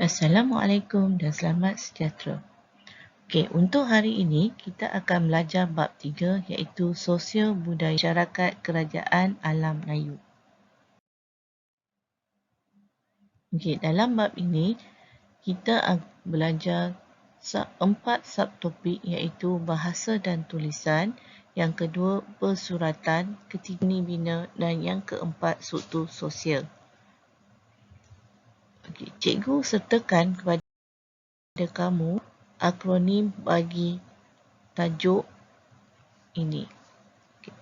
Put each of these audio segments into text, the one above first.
Assalamualaikum dan selamat sejahtera. Okey, untuk hari ini kita akan belajar bab 3 iaitu sosial budaya masyarakat kerajaan alam Melayu. Okey, dalam bab ini kita akan belajar 4 subtopik iaitu bahasa dan tulisan, yang kedua persuratan, ketiga seni bina dan yang keempat struktur sosial. Okey, cikgu sertakan kepada kamu akronim bagi tajuk ini.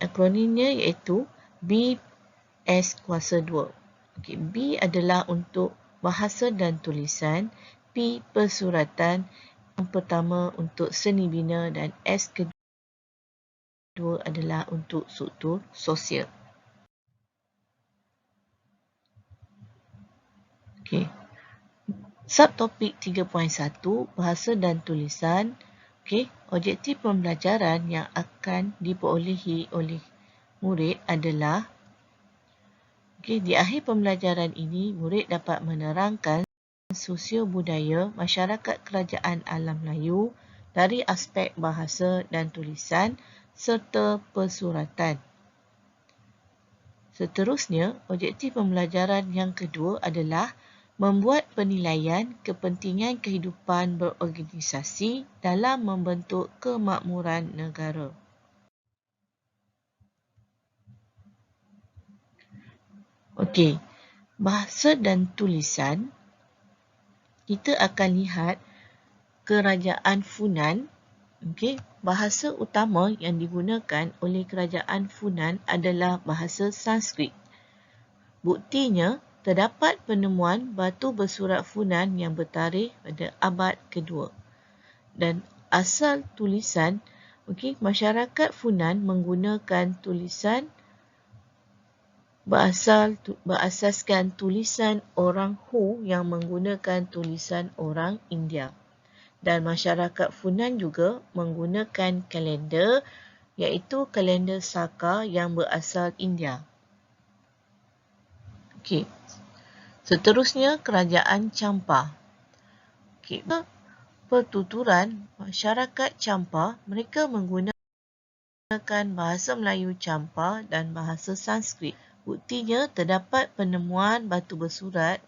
Akronimnya iaitu BS kuasa 2. Okey, B adalah untuk bahasa dan tulisan, P persuratan, yang pertama untuk seni bina dan S kedua adalah untuk struktur sosial. Okey. Subtopik 3.1 bahasa dan tulisan. Okey, objektif pembelajaran yang akan diperolehi oleh murid adalah di akhir pembelajaran ini, murid dapat menerangkan sosio budaya masyarakat kerajaan alam Melayu dari aspek bahasa dan tulisan serta persuratan. Seterusnya, objektif pembelajaran yang kedua adalah membuat penilaian kepentingan kehidupan berorganisasi dalam membentuk kemakmuran negara. Okey, bahasa dan tulisan, kita akan lihat kerajaan Funan. Okey, bahasa utama yang digunakan oleh kerajaan Funan adalah bahasa Sanskrit. Buktinya, terdapat penemuan batu bersurat Funan yang bertarikh pada abad kedua. Dan asal tulisan, masyarakat Funan menggunakan tulisan berasaskan tulisan orang Hu yang menggunakan tulisan orang India. Dan masyarakat Funan juga menggunakan kalender iaitu kalender Saka yang berasal India. Okey. Seterusnya kerajaan Champa. Okey, pertuturan masyarakat Champa, mereka menggunakan bahasa Melayu Champa dan bahasa Sanskrit. Buktinya terdapat penemuan batu bersurat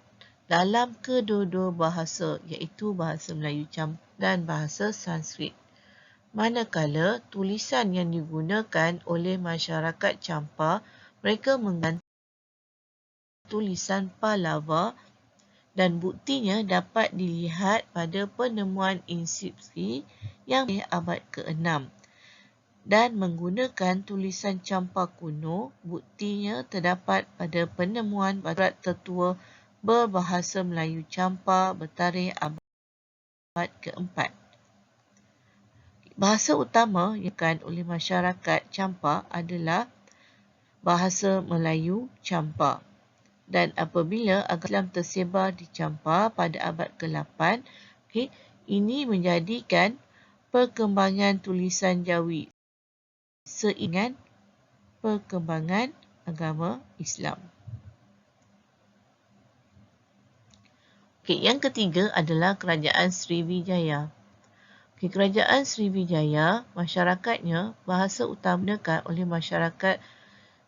dalam kedua-dua bahasa iaitu bahasa Melayu Champa dan bahasa Sanskrit. Manakala tulisan yang digunakan oleh masyarakat Champa, mereka menggunakan tulisan Pallava dan buktinya dapat dilihat pada penemuan inskripsi yang abad ke-6. Dan menggunakan tulisan Champa kuno, buktinya terdapat pada penemuan batu tertua berbahasa Melayu Champa bertarikh abad ke-4. Bahasa utama yang digunakan oleh masyarakat Champa adalah bahasa Melayu Champa. Dan apabila agama Islam tersebar di Champa pada abad ke-8, ini menjadikan perkembangan tulisan Jawi seiringan perkembangan agama Islam. Yang ketiga adalah kerajaan Sriwijaya. Kerajaan Sriwijaya, masyarakatnya, bahasa utama digunakan oleh masyarakat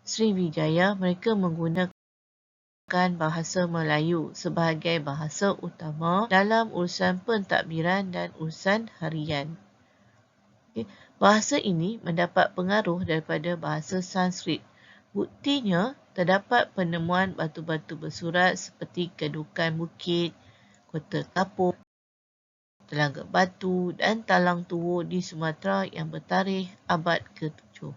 Sriwijaya, mereka menggunakan bahasa Melayu sebagai bahasa utama dalam urusan pentadbiran dan urusan harian. Bahasa ini mendapat pengaruh daripada bahasa Sanskrit. Buktinya, terdapat penemuan batu-batu bersurat seperti kedukan bukit, kota kapur, telaga batu dan talang tuwo di Sumatera yang bertarikh abad ke-7.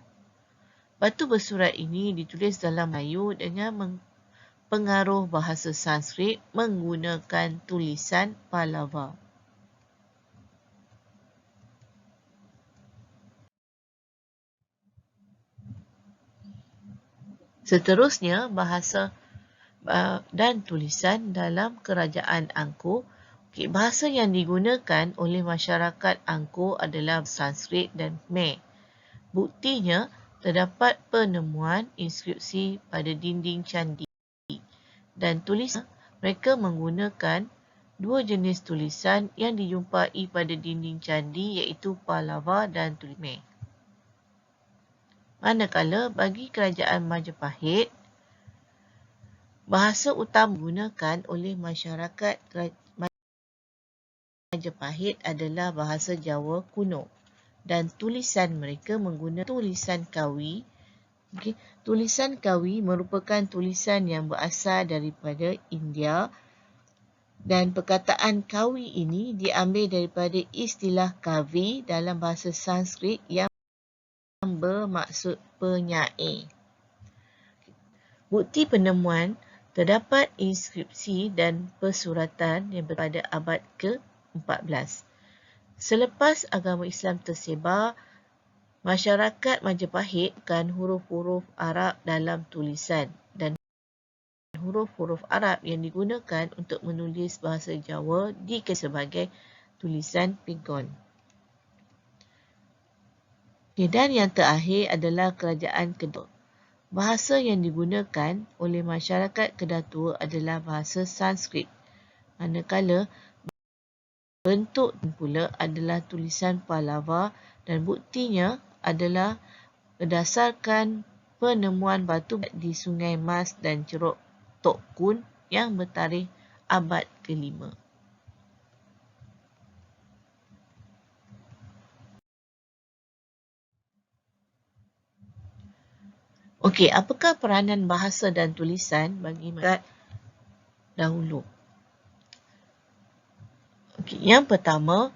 Batu bersurat ini ditulis dalam Melayu dengan pengaruh bahasa Sanskrit menggunakan tulisan Pallava. Seterusnya, bahasa dan tulisan dalam kerajaan Angkor. Bahasa yang digunakan oleh masyarakat Angkor adalah Sanskrit dan Khmer. Buktinya, terdapat penemuan inskripsi pada dinding candi. Dan tulisan mereka menggunakan dua jenis tulisan yang dijumpai pada dinding candi iaitu Pallava dan Ptolemy. Manakala bagi kerajaan Majapahit, bahasa utama digunakan oleh masyarakat Majapahit adalah bahasa Jawa kuno dan tulisan mereka menggunakan tulisan Kawi. Okay. Tulisan Kawi merupakan tulisan yang berasal daripada India dan perkataan Kawi ini diambil daripada istilah Kavi dalam bahasa Sanskrit yang bermaksud penyair. Bukti penemuan terdapat inskripsi dan persuratan yang pada abad ke-14. Selepas agama Islam tersebar, masyarakat Majapahit menggunakan huruf-huruf Arab dalam tulisan dan huruf-huruf Arab yang digunakan untuk menulis bahasa Jawa dikenal sebagai tulisan Pegon. Dan yang terakhir adalah kerajaan Kedah. Bahasa yang digunakan oleh masyarakat Kedah Tua adalah bahasa Sanskrit, manakala bentuk pula adalah tulisan Pallava dan buktinya adalah berdasarkan penemuan batu di Sungai Mas dan Ceruk Tok Kun yang bertarikh abad ke-5. Okey, apakah peranan bahasa dan tulisan bagi masyarakat dahulu? Okey, yang pertama,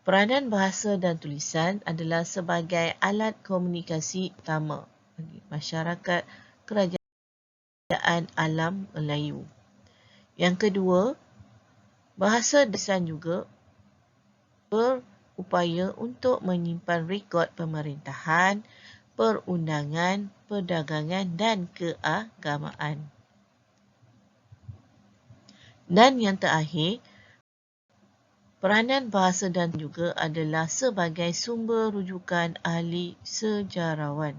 peranan bahasa dan tulisan adalah sebagai alat komunikasi utama bagi masyarakat kerajaan alam Melayu. Yang kedua, bahasa dan tulisan juga berupaya untuk menyimpan rekod pemerintahan, perundangan, perdagangan dan keagamaan. Dan yang terakhir, peranan bahasa dan juga adalah sebagai sumber rujukan ahli sejarawan.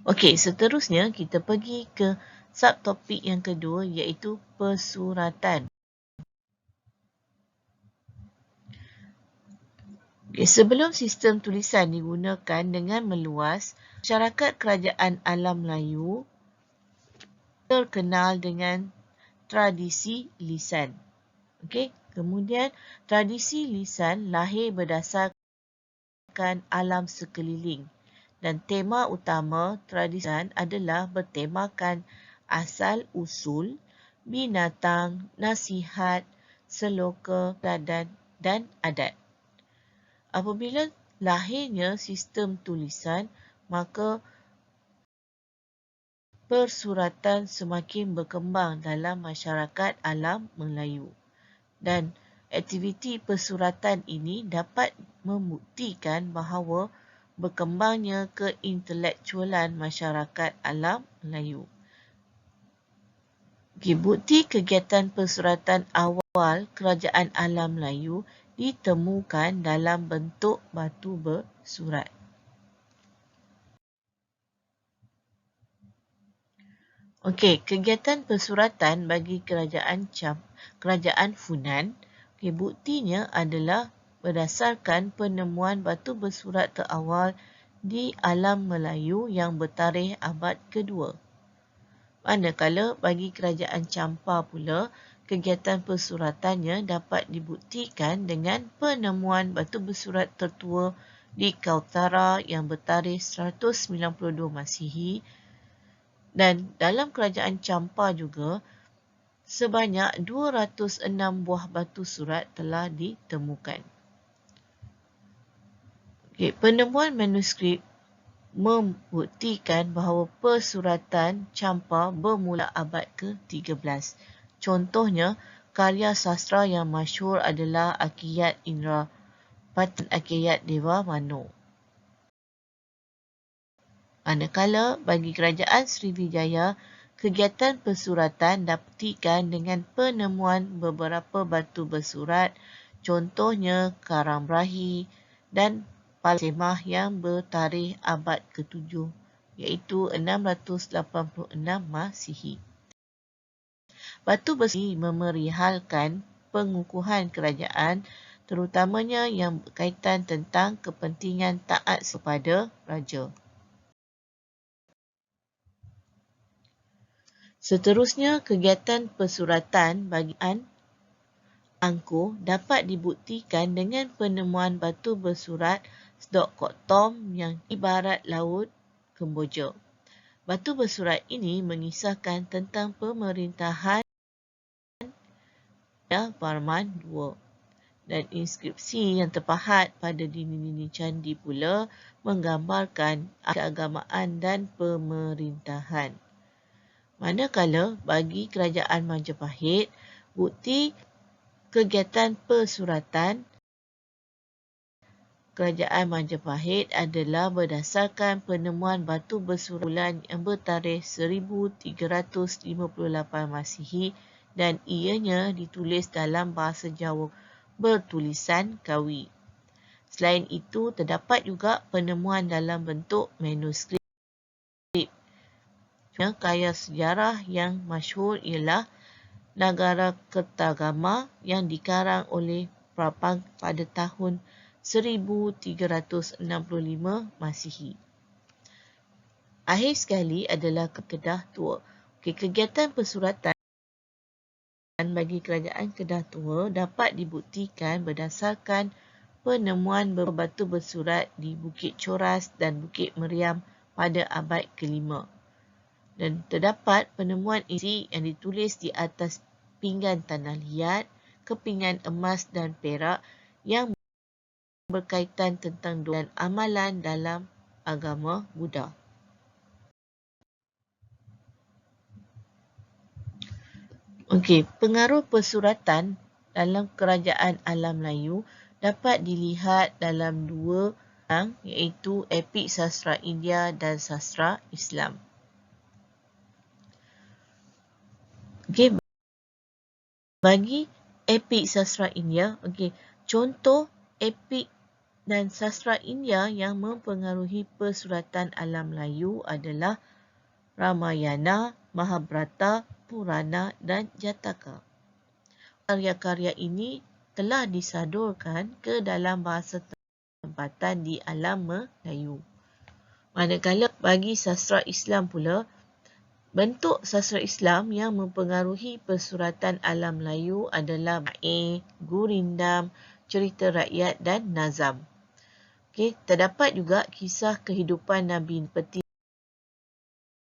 Okey, seterusnya kita pergi ke subtopik yang kedua iaitu persuratan. Okay, sebelum sistem tulisan digunakan dengan meluas, masyarakat kerajaan alam Melayu terkenal dengan tradisi lisan. Okay. Kemudian, tradisi lisan lahir berdasarkan alam sekeliling dan tema utama tradisi lisan adalah bertemakan asal-usul, binatang, nasihat, seloka, dan adat. Apabila lahirnya sistem tulisan, maka persuratan semakin berkembang dalam masyarakat alam Melayu. Dan aktiviti persuratan ini dapat membuktikan bahawa berkembangnya keintelektualan masyarakat alam Melayu. Bukti kegiatan persuratan awal kerajaan alam Melayu ditemukan dalam bentuk batu bersurat. Okey, kegiatan persuratan bagi kerajaan Funan, buktinya adalah berdasarkan penemuan batu bersurat terawal di alam Melayu yang bertarikh abad kedua. Manakala bagi kerajaan Champa pula, kegiatan persuratannya dapat dibuktikan dengan penemuan batu bersurat tertua di Kautara yang bertarikh 192 Masihi dan dalam kerajaan Champa juga sebanyak 206 buah batu surat telah ditemukan. Penemuan manuskrip membuktikan bahawa persuratan Champa bermula abad ke-13. Contohnya, karya sastra yang masyhur adalah Akiyat Indra Patan Akiyat Dewa Mano. Manakala bagi kerajaan Sriwijaya, kegiatan persuratan dapatikan dengan penemuan beberapa batu bersurat, contohnya Karang Brahi dan Palsemah yang bertarikh abad ke-7 iaitu 686 Masihi. Batu besi memerihalkan pengukuhan kerajaan, terutamanya yang berkaitan tentang kepentingan taat kepada raja. Seterusnya, kegiatan persuratan bagian angkuh dapat dibuktikan dengan penemuan batu bersurat Sdok-Tom yang ibarat laut Kemboja. Batu bersurat ini mengisahkan tentang pemerintahan Varman II, dan inskripsi yang terpahat pada dinding-dinding candi pula menggambarkan keagamaan dan pemerintahan. Manakala bagi kerajaan Majapahit, bukti kegiatan persuratan kerajaan Majapahit adalah berdasarkan penemuan batu bersurat yang bertarikh 1358 Masihi dan ianya ditulis dalam bahasa Jawa bertulisan Kawi. Selain itu, terdapat juga penemuan dalam bentuk manuskrip. Karya sejarah yang masyhur ialah Nagara Kertagama yang dikarang oleh Prapang pada tahun 1365 Masihi. Akhir sekali adalah Kedah Tua. Kegiatan persuratan bagi kerajaan Kedah Tua dapat dibuktikan berdasarkan penemuan berbatu bersurat di Bukit Coras dan Bukit Meriam pada abad ke-5. Dan terdapat penemuan isi yang ditulis di atas pinggan tanah liat, kepingan emas dan perak yang berkaitan tentang doa dan amalan dalam agama Buddha. Okey, pengaruh persuratan dalam kerajaan alam Melayu dapat dilihat dalam dua bidang, iaitu epik sastra India dan sastra Islam. Okey, bagi epik sastra India, contoh epik dan sastra India yang mempengaruhi persuratan alam Melayu adalah Ramayana, Mahabharata, Purana dan Jataka. Karya-karya ini telah disadurkan ke dalam bahasa tempatan di alam Melayu. Manakala bagi sastra Islam pula, bentuk sastra Islam yang mempengaruhi persuratan alam Melayu adalah syair, gurindam, cerita rakyat dan nazam. Terdapat juga kisah kehidupan Nabi seperti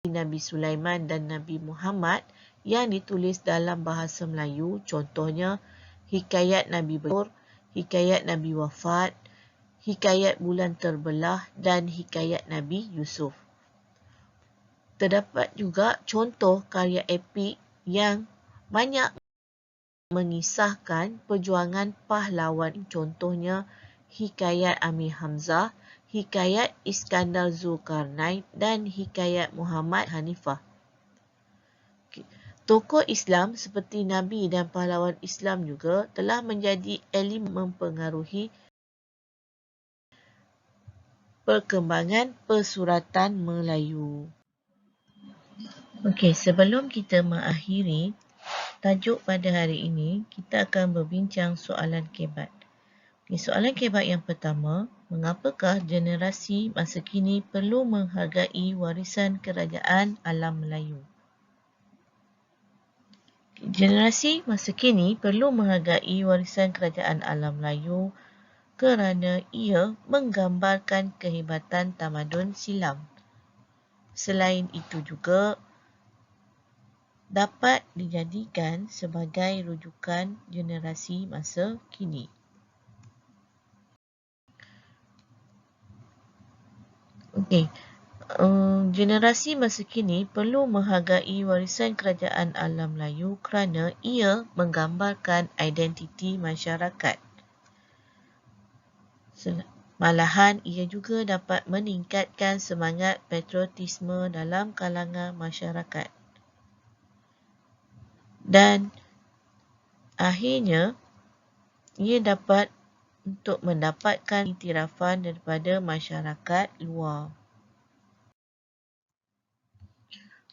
Nabi Sulaiman dan Nabi Muhammad yang ditulis dalam bahasa Melayu, contohnya Hikayat Nabi Betur, Hikayat Nabi Wafat, Hikayat Bulan Terbelah dan Hikayat Nabi Yusuf. Terdapat juga contoh karya epik yang banyak mengisahkan perjuangan pahlawan, contohnya Hikayat Amir Hamzah, Hikayat Iskandar Zulkarnain dan Hikayat Muhammad Hanifah. Tokoh Islam seperti Nabi dan pahlawan Islam juga telah menjadi elemen mempengaruhi perkembangan persuratan Melayu. Sebelum kita mengakhiri tajuk pada hari ini, kita akan berbincang soalan kebat. Soalan kebat yang pertama, mengapakah generasi masa kini perlu menghargai warisan kerajaan alam Melayu? Generasi masa kini perlu menghargai warisan kerajaan alam Melayu kerana ia menggambarkan kehebatan tamadun silam. Selain itu juga dapat dijadikan sebagai rujukan generasi masa kini. Generasi masa kini perlu menghargai warisan kerajaan alam Melayu kerana ia menggambarkan identiti masyarakat. Malahan ia juga dapat meningkatkan semangat patriotisme dalam kalangan masyarakat. Dan akhirnya, ia dapat untuk mendapatkan iktirafan daripada masyarakat luar.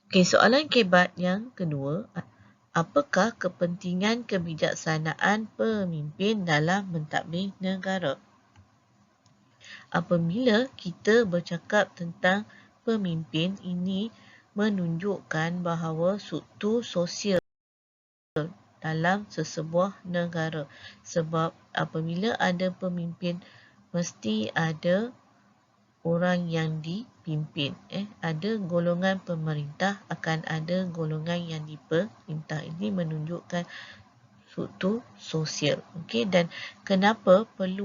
Okey, soalan kebat yang kedua. Apakah kepentingan kebijaksanaan pemimpin dalam mentadbir negara? Apabila kita bercakap tentang pemimpin, ini menunjukkan bahawa struktur sosial dalam sesebuah negara. Sebab apabila ada pemimpin, mesti ada orang yang dipimpin. Ada golongan pemerintah, akan ada golongan yang diperintah. Ini menunjukkan struktur sosial. Okey, dan kenapa perlu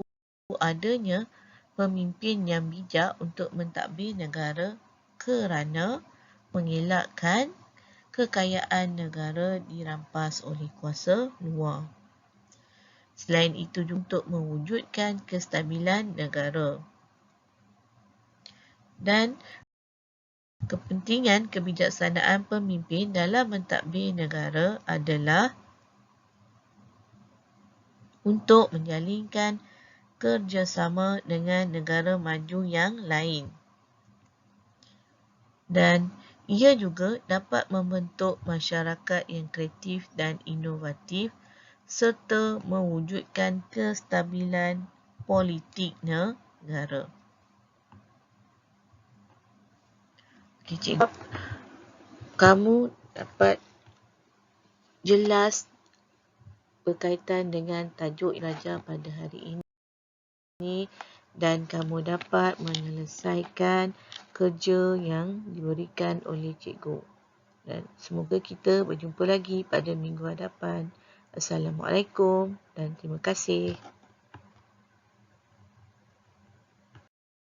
adanya pemimpin yang bijak untuk mentadbir negara? Kerana mengelakkan kekayaan negara dirampas oleh kuasa luar. Selain itu juga untuk mewujudkan kestabilan negara. Dan kepentingan kebijaksanaan pemimpin dalam mentadbir negara adalah untuk menjalinkan kerjasama dengan negara maju yang lain. Dan ia juga dapat membentuk masyarakat yang kreatif dan inovatif serta mewujudkan kestabilan politik negara. Okey, cikgu, kamu dapat jelas berkaitan dengan tajuk belajar pada hari ini dan kamu dapat menyelesaikan kerja yang diberikan oleh cikgu. Dan semoga kita berjumpa lagi pada minggu hadapan. Assalamualaikum dan terima kasih.